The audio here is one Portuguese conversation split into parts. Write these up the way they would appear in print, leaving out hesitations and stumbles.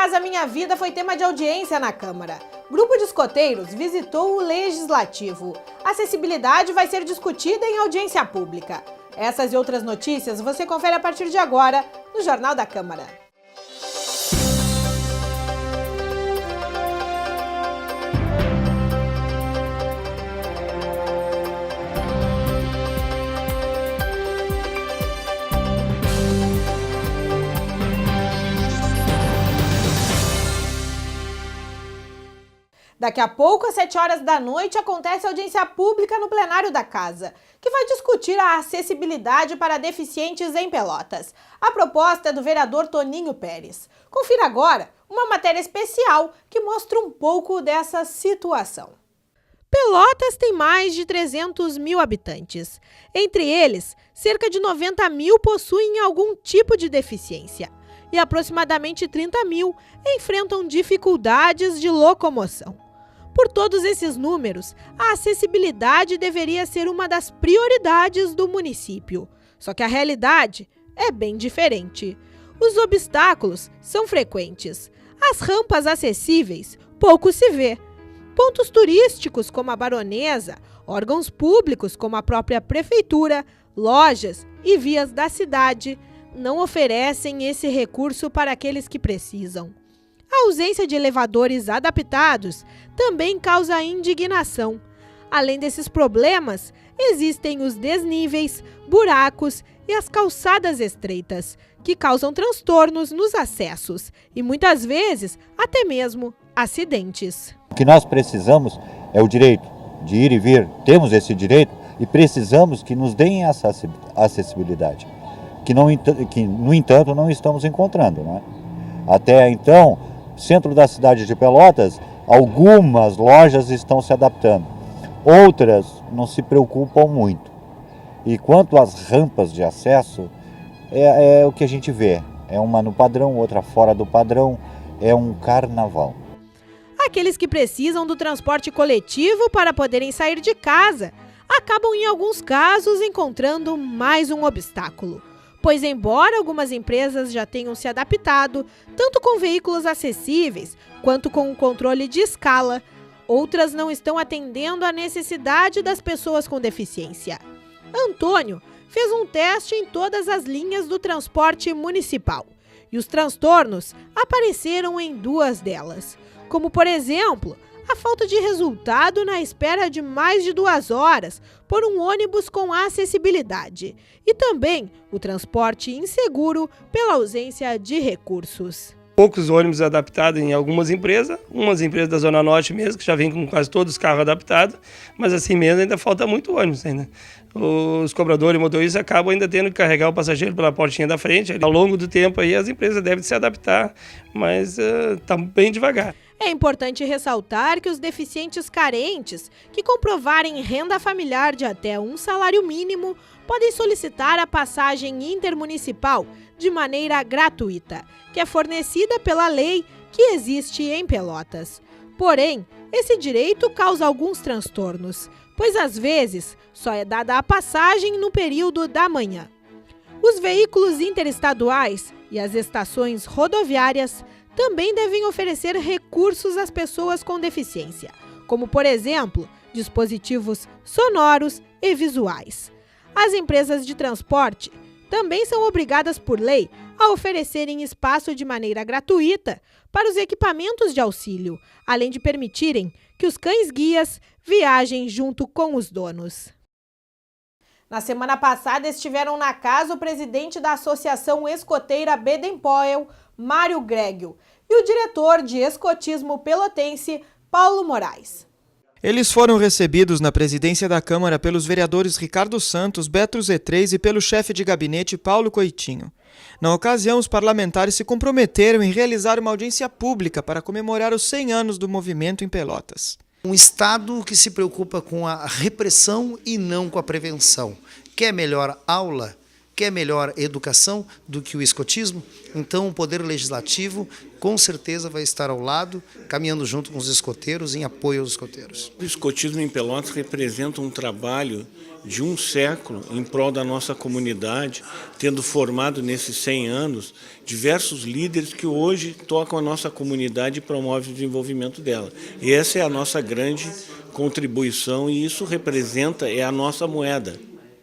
Casa Minha Vida foi tema de audiência na Câmara. Grupo de escoteiros visitou o Legislativo. Acessibilidade vai ser discutida em audiência pública. Essas e outras notícias você confere a partir de agora no Jornal da Câmara. Daqui a pouco, às 7 horas da noite, acontece a audiência pública no plenário da Casa, que vai discutir a acessibilidade para deficientes em Pelotas. A proposta é do vereador Toninho Pérez. Confira agora uma matéria especial que mostra um pouco dessa situação. Pelotas tem mais de 300 mil habitantes. Entre eles, cerca de 90 mil possuem algum tipo de deficiência e aproximadamente 30 mil enfrentam dificuldades de locomoção. Por todos esses números, a acessibilidade deveria ser uma das prioridades do município. Só que a realidade é bem diferente. Os obstáculos são frequentes. As rampas acessíveis pouco se vê. Pontos turísticos como a Baronesa, órgãos públicos como a própria prefeitura, lojas e vias da cidade não oferecem esse recurso para aqueles que precisam. A ausência de elevadores adaptados também causa indignação. Além desses problemas, existem os desníveis, buracos e as calçadas estreitas, que causam transtornos nos acessos e muitas vezes até mesmo acidentes. O que nós precisamos é o direito de ir e vir, temos esse direito e precisamos que nos deem essa acessibilidade, que no entanto não estamos encontrando, né? Até então, centro da cidade de Pelotas, algumas lojas estão se adaptando, outras não se preocupam muito. E quanto às rampas de acesso, é o que a gente vê, é uma no padrão, outra fora do padrão, é um carnaval. Aqueles que precisam do transporte coletivo para poderem sair de casa, acabam em alguns casos encontrando mais um obstáculo. Pois embora algumas empresas já tenham se adaptado, tanto com veículos acessíveis, quanto com o controle de escala, outras não estão atendendo à necessidade das pessoas com deficiência. Antônio fez um teste em todas as linhas do transporte municipal, e os transtornos apareceram em 2 delas, como por exemplo, a falta de resultado na espera de mais de 2 horas por um ônibus com acessibilidade e também o transporte inseguro pela ausência de recursos. Poucos ônibus adaptados em algumas empresas, umas empresas da Zona Norte mesmo, que já vêm com quase todos os carros adaptados, mas assim mesmo ainda falta muito ônibus ainda. Os cobradores e motoristas acabam ainda tendo que carregar o passageiro pela portinha da frente. Ao longo do tempo aí as empresas devem se adaptar, mas está bem devagar. É importante ressaltar que os deficientes carentes que comprovarem renda familiar de até um salário mínimo podem solicitar a passagem intermunicipal de maneira gratuita, que é fornecida pela lei que existe em Pelotas. Porém, esse direito causa alguns transtornos, pois às vezes só é dada a passagem no período da manhã. Os veículos interestaduais e as estações rodoviárias também devem oferecer recursos às pessoas com deficiência, como, por exemplo, dispositivos sonoros e visuais. As empresas de transporte também são obrigadas por lei a oferecerem espaço de maneira gratuita para os equipamentos de auxílio, além de permitirem que os cães-guias viajem junto com os donos. Na semana passada estiveram na casa o presidente da Associação Escoteira Baden-Powell, Mário Grégio, e o diretor de escotismo pelotense, Paulo Moraes. Eles foram recebidos na presidência da Câmara pelos vereadores Ricardo Santos, Beto Z3 e pelo chefe de gabinete, Paulo Coitinho. Na ocasião, os parlamentares se comprometeram em realizar uma audiência pública para comemorar os 100 anos do movimento em Pelotas. Um Estado que se preocupa com a repressão e não com a prevenção. Quer melhor aula? quer melhor educação do que o escotismo? Então o Poder Legislativo com certeza vai estar ao lado, caminhando junto com os escoteiros, em apoio aos escoteiros. O escotismo em Pelotas representa um trabalho de um século em prol da nossa comunidade, tendo formado nesses 100 anos diversos líderes que hoje tocam a nossa comunidade e promovem o desenvolvimento dela. E essa é a nossa grande contribuição e isso representa, é a nossa moeda.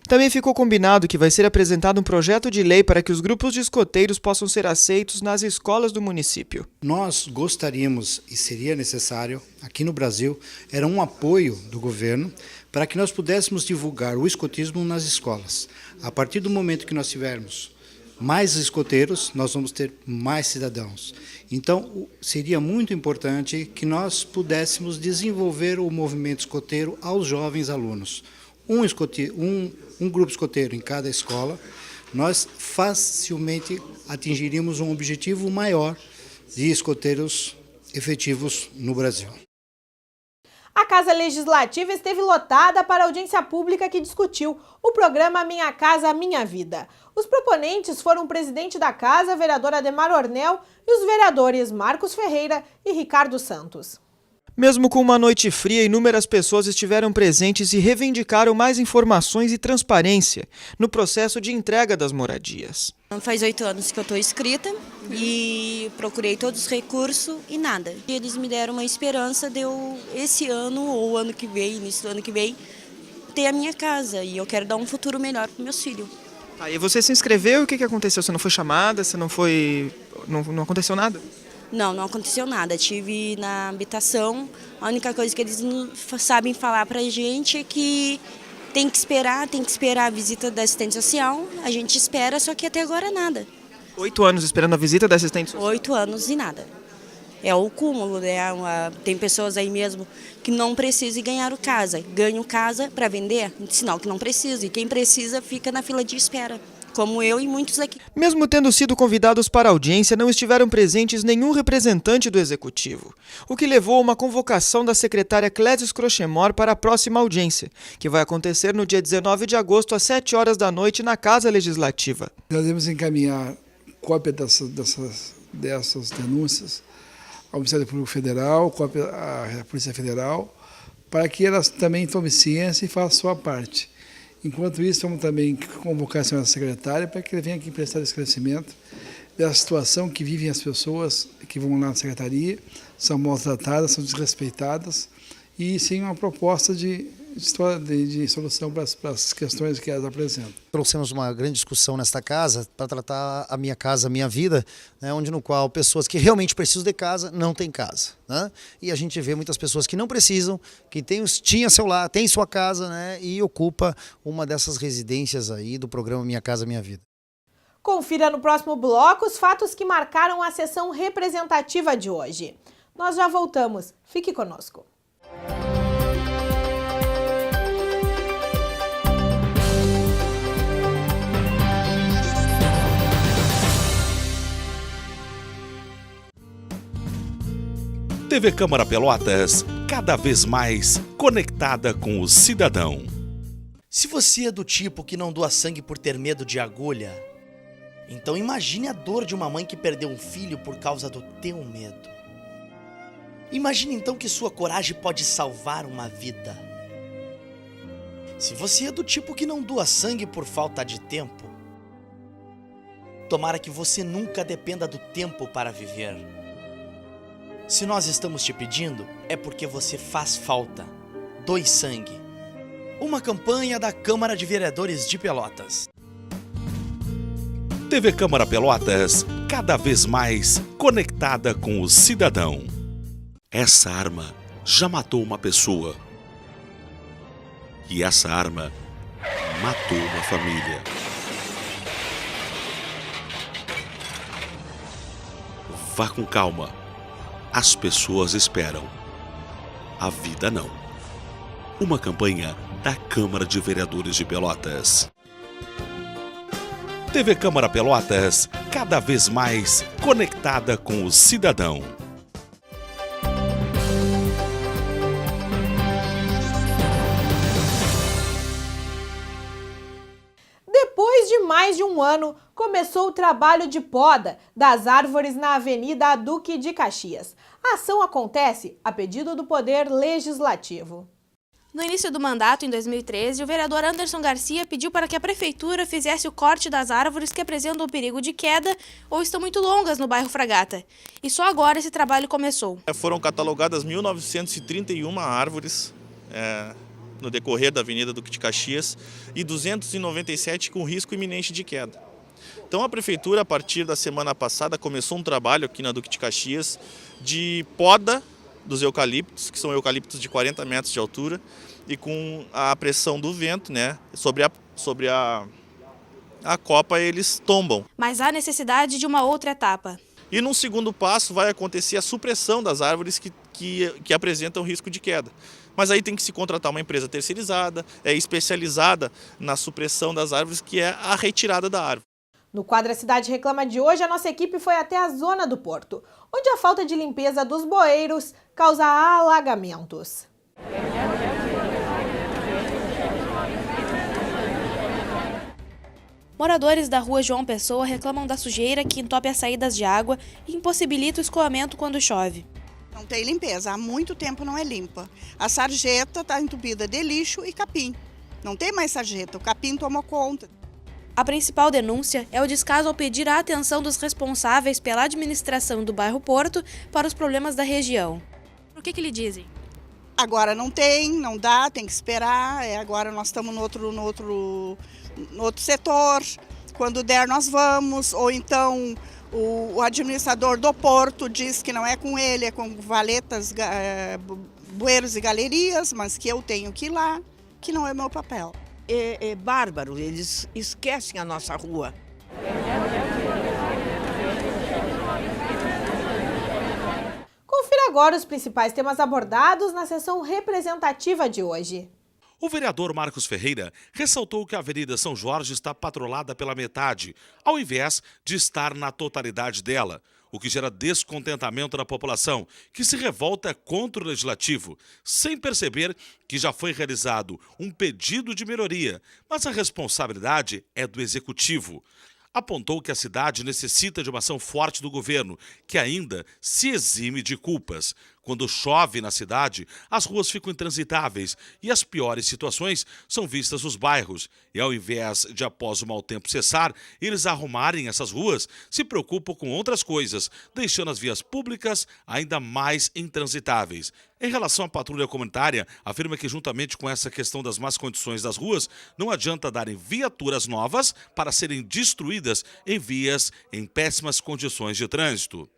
Também ficou combinado que vai ser apresentado um projeto de lei para que os grupos de escoteiros possam ser aceitos nas escolas do município. Nós gostaríamos, e seria necessário, aqui no Brasil, era um apoio do governo para que nós pudéssemos divulgar o escotismo nas escolas. A partir do momento que nós tivermos mais escoteiros, nós vamos ter mais cidadãos. Então, seria muito importante que nós pudéssemos desenvolver o movimento escoteiro aos jovens alunos. Um grupo escoteiro em cada escola, nós facilmente atingiríamos um objetivo maior de escoteiros efetivos no Brasil. A Casa Legislativa esteve lotada para a audiência pública que discutiu o programa Minha Casa Minha Vida. Os proponentes foram o presidente da Casa, vereador Ademar Ornel, e os vereadores Marcos Ferreira e Ricardo Santos. Mesmo com uma noite fria, inúmeras pessoas estiveram presentes e reivindicaram mais informações e transparência no processo de entrega das moradias. Faz 8 anos que eu estou inscrita e procurei todos os recursos e nada. Eles me deram uma esperança de eu, esse ano ou ano que vem, início do ano que vem, ter a minha casa e eu quero dar um futuro melhor para meus filhos. Aí você se inscreveu e o que aconteceu? Você não foi chamada? Você não foi... Não aconteceu nada? Não aconteceu nada. Tive na habitação. A única coisa que eles sabem falar pra gente é que tem que esperar a visita da assistente social. A gente espera, só que até agora nada. 8 anos esperando a visita da assistente social? 8 anos e nada. É o cúmulo, né? Tem pessoas aí mesmo que não precisam e ganharam casa. Ganham casa para vender, sinal que não precisa. E quem precisa fica na fila de espera. Como eu e muitos aqui. Mesmo tendo sido convidados para a audiência, não estiveram presentes nenhum representante do Executivo, o que levou a uma convocação da secretária Clésis Crochemor para a próxima audiência, que vai acontecer no dia 19 de agosto, às 7 horas da noite, na Casa Legislativa. Nós devemos encaminhar cópia dessas denúncias ao Ministério Público Federal, cópia à Polícia Federal, para que elas também tomem ciência e façam a sua parte. Enquanto isso, vamos também convocar a senhora secretária para que ele venha aqui prestar esclarecimento da situação que vivem as pessoas que vão lá na secretaria, são maltratadas, são desrespeitadas, e sim uma proposta de solução para as questões que elas apresentam. Trouxemos uma grande discussão nesta casa para tratar a minha casa, a minha vida, né, no qual pessoas que realmente precisam de casa não têm casa, né? E a gente vê muitas pessoas que não precisam, que tinha seu lar, tem sua casa, né, e ocupa uma dessas residências aí do programa Minha Casa Minha Vida. Confira no próximo bloco os fatos que marcaram a sessão representativa de hoje. Nós já voltamos. Fique conosco. TV Câmara Pelotas, cada vez mais conectada com o cidadão. Se você é do tipo que não doa sangue por ter medo de agulha, então imagine a dor de uma mãe que perdeu um filho por causa do teu medo. Imagine então que sua coragem pode salvar uma vida. Se você é do tipo que não doa sangue por falta de tempo, tomara que você nunca dependa do tempo para viver. Se nós estamos te pedindo, é porque você faz falta. Doe sangue. Uma campanha da Câmara de Vereadores de Pelotas. TV Câmara Pelotas, cada vez mais conectada com o cidadão. Essa arma já matou uma pessoa. E essa arma matou uma família. Vá com calma. As pessoas esperam. A vida não. Uma campanha da Câmara de Vereadores de Pelotas. TV Câmara Pelotas, cada vez mais conectada com o cidadão. Depois Depois de mais de um ano, começou o trabalho de poda das árvores na Avenida Duque de Caxias. A ação acontece a pedido do Poder Legislativo. No início do mandato, em 2013, o vereador Anderson Garcia pediu para que a prefeitura fizesse o corte das árvores que apresentam perigo de queda ou estão muito longas no bairro Fragata. E só agora esse trabalho começou. Foram catalogadas 1.931 árvores no decorrer da Avenida Duque de Caxias e 297 com risco iminente de queda. Então a prefeitura, a partir da semana passada, começou um trabalho aqui na Duque de Caxias de poda dos eucaliptos, que são eucaliptos de 40 metros de altura, e com a pressão do vento, sobre a copa, eles tombam. Mas há necessidade de uma outra etapa. E num segundo passo vai acontecer a supressão das árvores que apresentam risco de queda. Mas aí tem que se contratar uma empresa terceirizada, especializada na supressão das árvores, que é a retirada da árvore. No quadro A Cidade Reclama de hoje, a nossa equipe foi até a zona do Porto, onde a falta de limpeza dos bueiros causa alagamentos. Moradores da rua João Pessoa reclamam da sujeira que entope as saídas de água e impossibilita o escoamento quando chove. Não tem limpeza, há muito tempo não é limpa. A sarjeta está entupida de lixo e capim. Não tem mais sarjeta, o capim tomou conta. A principal denúncia é o descaso ao pedir a atenção dos responsáveis pela administração do bairro Porto para os problemas da região. O que lhe dizem? Agora não tem, não dá, tem que esperar. Agora nós estamos no outro setor. Quando der nós vamos. Ou então o administrador do Porto diz que não é com ele, é com valetas, bueiros e galerias, mas que eu tenho que ir lá, que não é meu papel. É bárbaro, eles esquecem a nossa rua. Confira agora os principais temas abordados na sessão representativa de hoje. O vereador Marcos Ferreira ressaltou que a Avenida São Jorge está patrolada pela metade, ao invés de estar na totalidade dela, o que gera descontentamento na população, que se revolta contra o legislativo, sem perceber que já foi realizado um pedido de melhoria, mas a responsabilidade é do executivo. Apontou que a cidade necessita de uma ação forte do governo, que ainda se exime de culpas. Quando chove na cidade, as ruas ficam intransitáveis e as piores situações são vistas nos bairros. E ao invés de, após o mau tempo cessar, eles arrumarem essas ruas, se preocupam com outras coisas, deixando as vias públicas ainda mais intransitáveis. Em relação à patrulha comunitária, afirma que juntamente com essa questão das más condições das ruas, não adianta darem viaturas novas para serem destruídas em vias em péssimas condições de trânsito.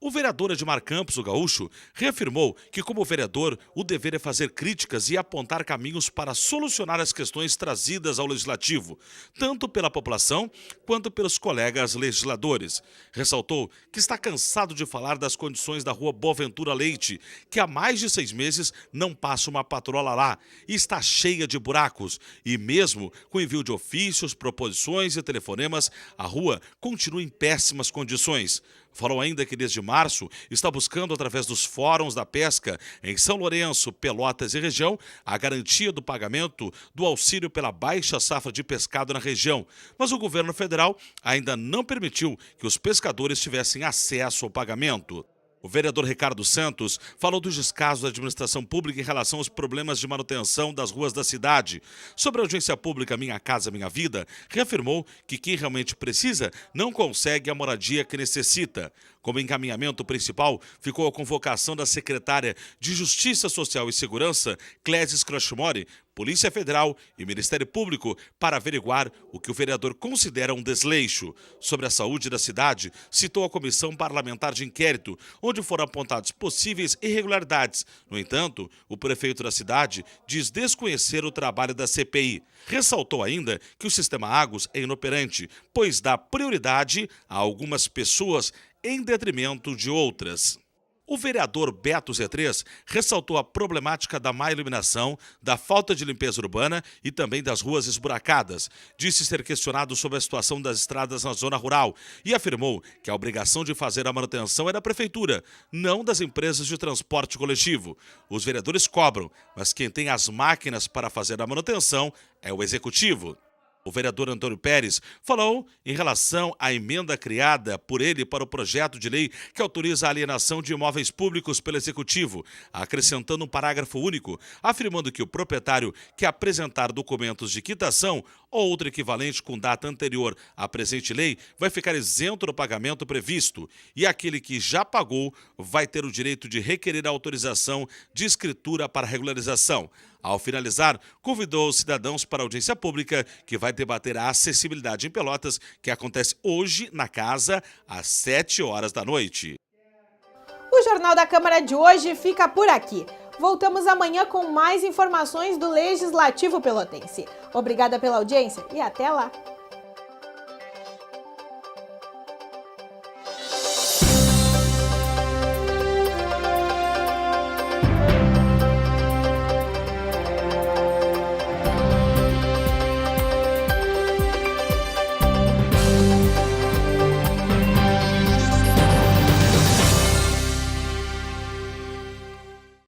O vereador Edmar Campos, o gaúcho, reafirmou que, como vereador, o dever é fazer críticas e apontar caminhos para solucionar as questões trazidas ao legislativo, tanto pela população quanto pelos colegas legisladores. Ressaltou que está cansado de falar das condições da rua Boaventura Leite, que há mais de 6 meses não passa uma patrola lá e está cheia de buracos. E mesmo com envio de ofícios, proposições e telefonemas, a rua continua em péssimas condições. Falou ainda que desde março está buscando, através dos fóruns da pesca em São Lourenço, Pelotas e região, a garantia do pagamento do auxílio pela baixa safra de pescado na região. Mas o governo federal ainda não permitiu que os pescadores tivessem acesso ao pagamento. O vereador Ricardo Santos falou do descaso da administração pública em relação aos problemas de manutenção das ruas da cidade. Sobre a audiência pública Minha Casa Minha Vida, reafirmou que quem realmente precisa não consegue a moradia que necessita. Como encaminhamento principal, ficou a convocação da secretária de Justiça Social e Segurança, Clésis Crochmore, Polícia Federal e Ministério Público para averiguar o que o vereador considera um desleixo. Sobre a saúde da cidade, citou a Comissão Parlamentar de Inquérito, onde foram apontadas possíveis irregularidades. No entanto, o prefeito da cidade diz desconhecer o trabalho da CPI. Ressaltou ainda que o sistema Águas é inoperante, pois dá prioridade a algumas pessoas em detrimento de outras. O vereador Beto Z3 ressaltou a problemática da má iluminação, da falta de limpeza urbana e também das ruas esburacadas. Disse ser questionado sobre a situação das estradas na zona rural e afirmou que a obrigação de fazer a manutenção é da prefeitura, não das empresas de transporte coletivo. Os vereadores cobram, mas quem tem as máquinas para fazer a manutenção é o executivo. O vereador Antônio Pérez falou em relação à emenda criada por ele para o projeto de lei que autoriza a alienação de imóveis públicos pelo Executivo, acrescentando um parágrafo único, afirmando que o proprietário que apresentar documentos de quitação ou outro equivalente com data anterior à presente lei vai ficar isento do pagamento previsto e aquele que já pagou vai ter o direito de requerer a autorização de escritura para regularização. Ao finalizar, convidou os cidadãos para a audiência pública que vai debater a acessibilidade em Pelotas, que acontece hoje na casa às 7 horas da noite. O Jornal da Câmara de hoje fica por aqui. Voltamos amanhã com mais informações do Legislativo Pelotense. Obrigada pela audiência e até lá!